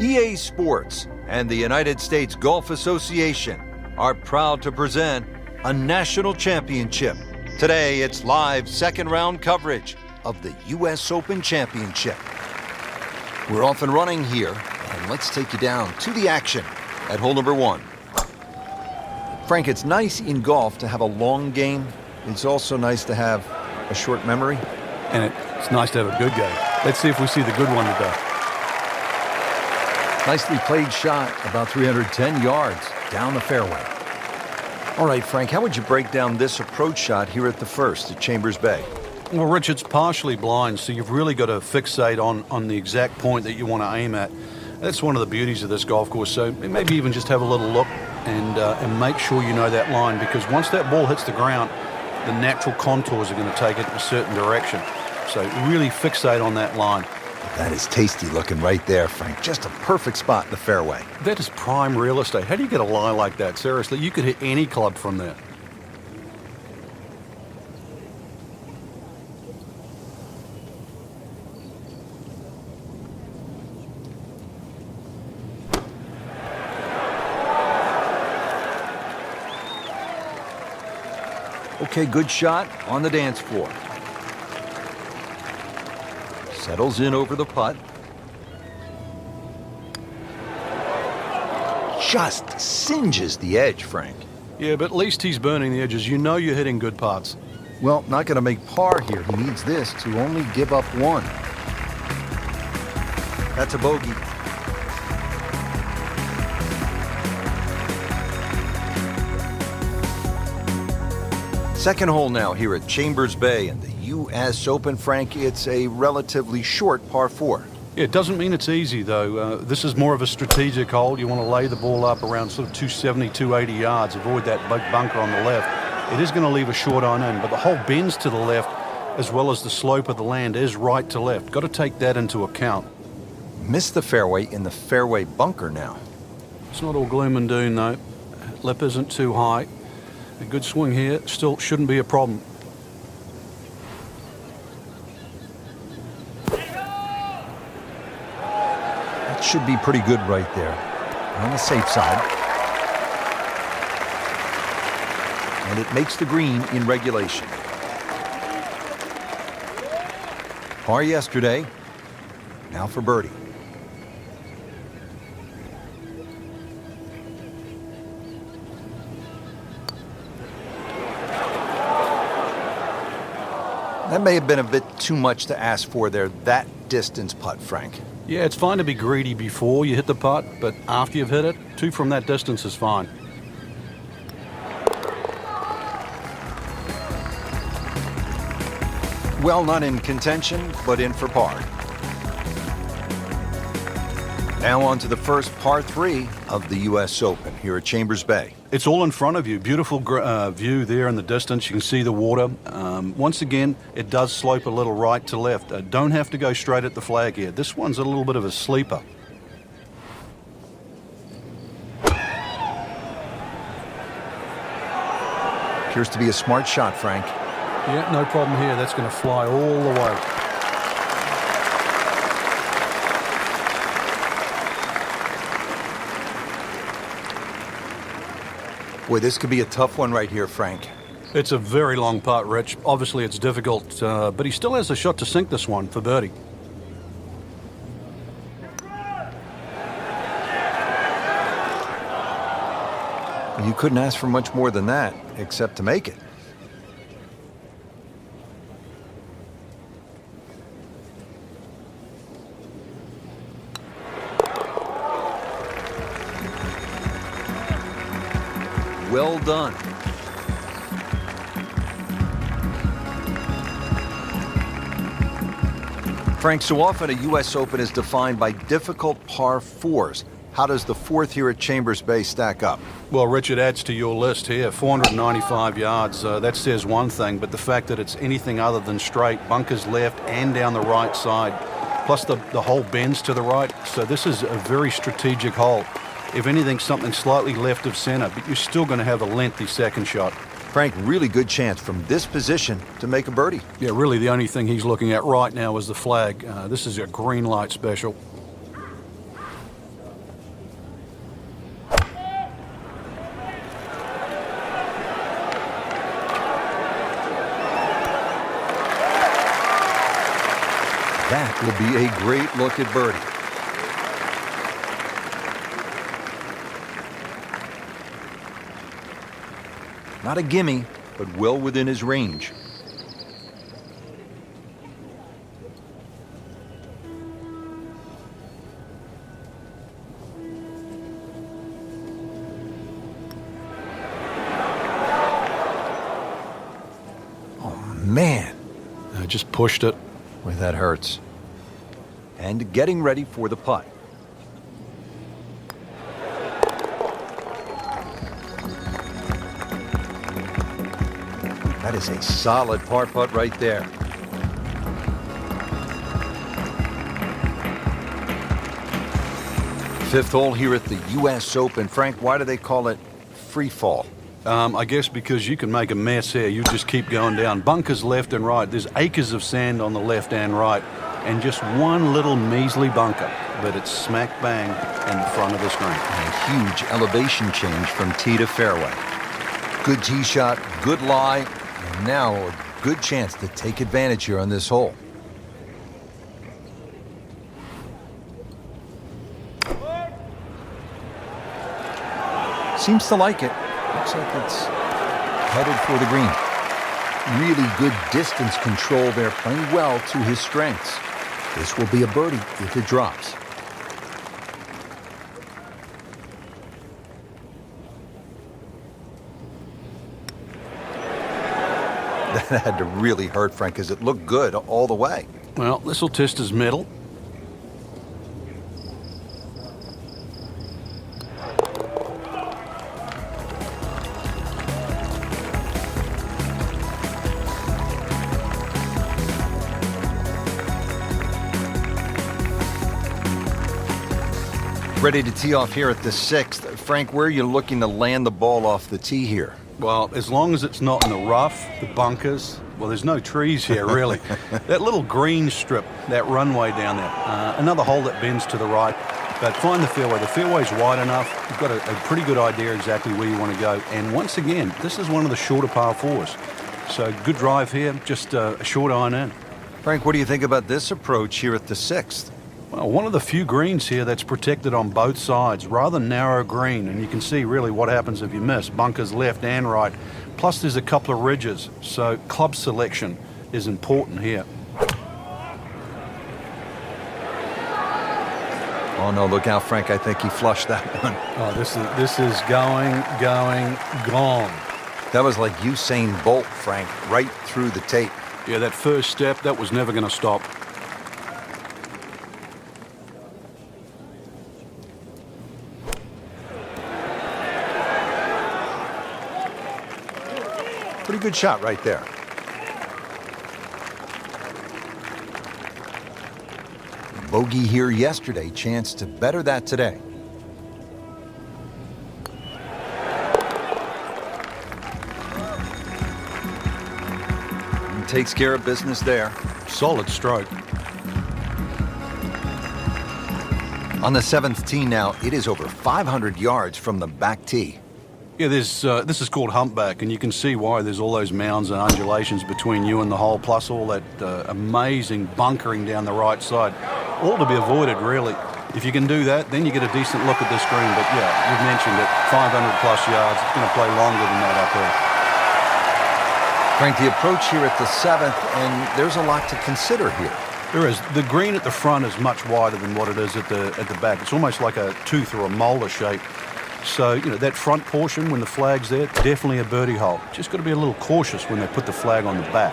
EA Sports and the United States Golf Association are proud to present a national championship. Today, it's live second round coverage of the U.S. Open Championship. We're off and running here, and let's take you down to the action at hole number 1. Frank, it's nice in golf to have a long game. It's also nice to have a short memory. And it's nice to have a good game. Let's see if we see the good one today. Nicely played shot, about 310 yards down the fairway. All right, Frank, how would you break down this approach shot here at the first at Chambers Bay? Well, Rich, it's partially blind, so you've really got to fixate on the exact point that you want to aim at. That's one of the beauties of this golf course. So maybe even just have a little look and make sure you know that line, because once that ball hits the ground, the natural contours are going to take it in a certain direction. So really fixate on that line. That is tasty looking right there, Frank. Just a perfect spot in the fairway. That is prime real estate. How do you get a lie like that? Seriously, you could hit any club from there. Okay, good shot on the dance floor. Settles in over the putt. Just singes the edge, Frank. Yeah, but at least he's burning the edges. You know you're hitting good putts. Well, not going to make par here. He needs this to only give up one. That's a bogey. Second hole now here at Chambers Bay in the U.S. Open, Frank. It's a relatively short par 4. Yeah, it doesn't mean it's easy, though. This is more of a strategic hole. You want to lay the ball up around sort of 270, 280 yards, avoid that big bunker on the left. It is going to leave a short iron in, but the hole bends to the left as well as the slope of the land is right to left. Got to take that into account. Missed the fairway in the fairway bunker now. It's not all gloom and doom, though. Lip isn't too high. A good swing here still shouldn't be a problem. That should be pretty good right there. On the safe side. And it makes the green in regulation. Par yesterday. Now for birdie. That may have been a bit too much to ask for there, that distance putt, Frank. Yeah, it's fine to be greedy before you hit the putt, but after you've hit it, 2 from that distance is fine. Well, not in contention, but in for par. Now on to the first par 3 of the U.S. Open here at Chambers Bay. It's all in front of you. Beautiful view there in the distance. You can see the water. Once again, it does slope a little right to left. Don't have to go straight at the flag here. This one's a little bit of a sleeper. Appears to be a smart shot, Frank. Yeah, no problem here. That's going to fly all the way. Boy, this could be a tough one right here, Frank. It's a very long putt, Rich. Obviously, it's difficult, but he still has a shot to sink this one for birdie. You couldn't ask for much more than that, except to make it. Well done. Frank, so often a U.S. Open is defined by difficult par 4s. How does the 4th here at Chambers Bay stack up? Well, Rich, it adds to your list here. 495 yards, that says one thing, but the fact that it's anything other than straight, bunkers left and down the right side, plus the hole bends to the right, so this is a very strategic hole. If anything, something slightly left of center, but you're still going to have a lengthy second shot. Frank, really good chance from this position to make a birdie. Yeah, really the only thing he's looking at right now is the flag. This is a green light special. That will be a great look at birdie. Not a gimme, but well within his range. Man, I just pushed it. boy, that hurts. And getting ready for the putt. That is a solid par putt right there. Fifth hole here at the U.S. Open. Frank, why do they call it free fall? I guess because you can make a mess here. You just keep going down. Bunkers left and right. There's acres of sand on the left and right. And just one little measly bunker. But it's smack bang in the front of the screen. A huge elevation change from tee to fairway. Good tee shot, good lie, and now a good chance to take advantage here on this hole. Seems to like it. Looks like it's headed for the green. Really good distance control there, playing well to his strengths. This will be a birdie if it drops. That had to really hurt, Frank, because it looked good all the way. Well, this will test his mettle. Ready to tee off here at the 6th. Frank, where are you looking to land the ball off the tee here? Well, as long as it's not in the rough, the bunkers, well, there's no trees here, really. That little green strip, that runway down there, another hole that bends to the right, but find the fairway. The fairway's wide enough. You've got a pretty good idea exactly where you want to go. And once again, this is one of the shorter par fours. So good drive here, just a short iron in. Frank, what do you think about this approach here at the 6th? Well, one of the few greens here that's protected on both sides, rather narrow green, and you can see really what happens if you miss. Bunkers left and right, plus there's a couple of ridges, so club selection is important here. Oh no, look out, Frank, I think he flushed that one. Oh, this is going, gone. That was like Usain Bolt, Frank, right through the tape. Yeah, that first step, that was never going to stop. Pretty good shot right there. Bogey here yesterday, chance to better that today. And takes care of business there. Solid stroke. On the 7th tee now, it is over 500 yards from the back tee. Yeah, this is called humpback, and you can see why there's all those mounds and undulations between you and the hole, plus all that amazing bunkering down the right side. All to be avoided, really. If you can do that, then you get a decent look at this green. But yeah, you've mentioned it, 500 plus yards. It's going to play longer than that up here. Frank, the approach here at the 7th, and there's a lot to consider here. There is. The green at the front is much wider than what it is at the back. It's almost like a tooth or a molar shape. So, you know, that front portion, when the flag's there, definitely a birdie hole. Just got to be a little cautious when they put the flag on the back.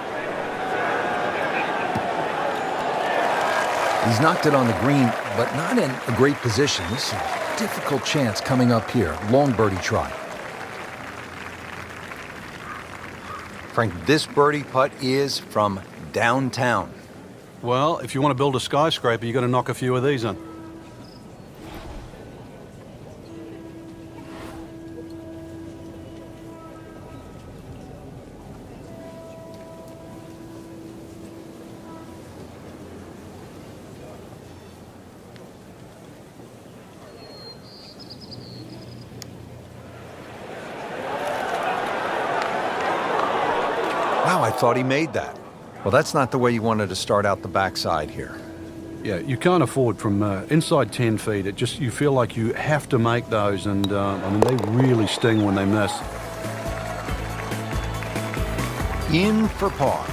He's knocked it on the green, but not in a great position. This is a difficult chance coming up here. Long birdie try. Frank, this birdie putt is from downtown. Well, if you want to build a skyscraper, you've got to knock a few of these in. Wow, I thought he made that. Well, that's not the way you wanted to start out the backside here. Yeah, you can't afford from inside 10 feet. You feel like you have to make those, and I mean, they really sting when they miss. In for par.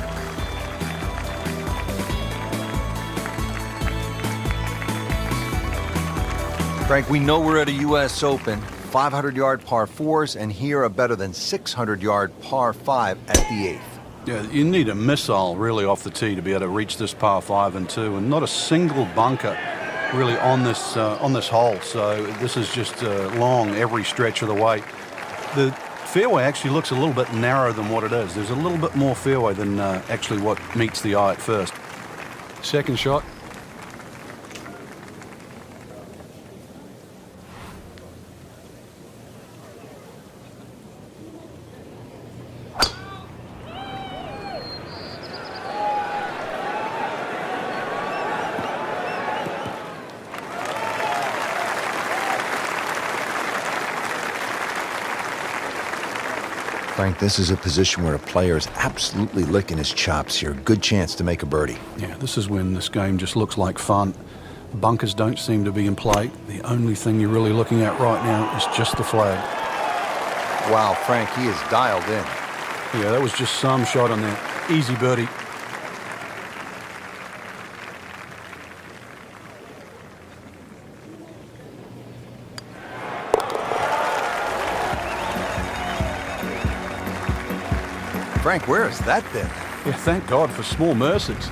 Frank, we know we're at a U.S. Open, 500-yard par fours, and here a better than 600-yard par five at the eighth. Yeah, you need a missile really off the tee to be able to reach this par 5 and 2, and not a single bunker really on this hole. So this is just long every stretch of the way. The fairway actually looks a little bit narrower than what it is. There's a little bit more fairway than actually what meets the eye at first. Second shot. Frank, this is a position where a player is absolutely licking his chops here. Good chance to make a birdie. Yeah, this is when this game just looks like fun. Bunkers don't seem to be in play. The only thing you're really looking at right now is just the flag. Wow, Frank, he is dialed in. Yeah, that was just some shot on there. Easy birdie. Frank, where has that been? Yeah, thank God for small mercies.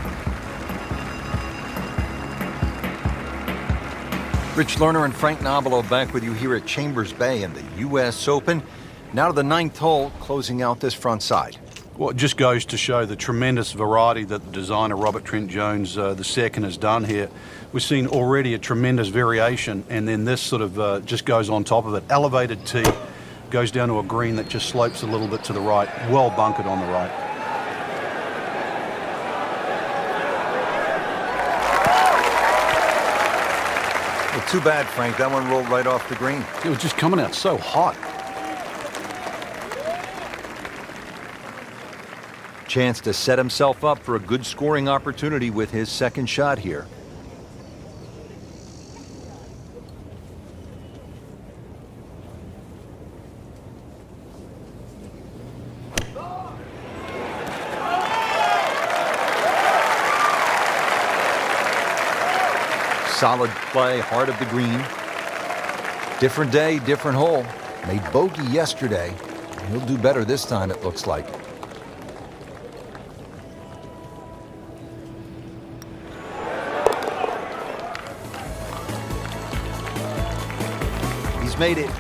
Rich Lerner and Frank Nobilo back with you here at Chambers Bay in the U.S. Open. Now to the ninth hole, closing out this front side. Well, it just goes to show the tremendous variety that the designer Robert Trent Jones II has done here. We've seen already a tremendous variation, and then this sort of just goes on top of it. Elevated tee, goes down to a green that just slopes a little bit to the right, well bunkered on the right. Well, too bad, Frank. That one rolled right off the green. It was just coming out so hot. Chance to set himself up for a good scoring opportunity with his second shot here. Solid play, heart of the green. Different day, different hole. Made bogey yesterday. He'll do better this time, it looks like. He's made it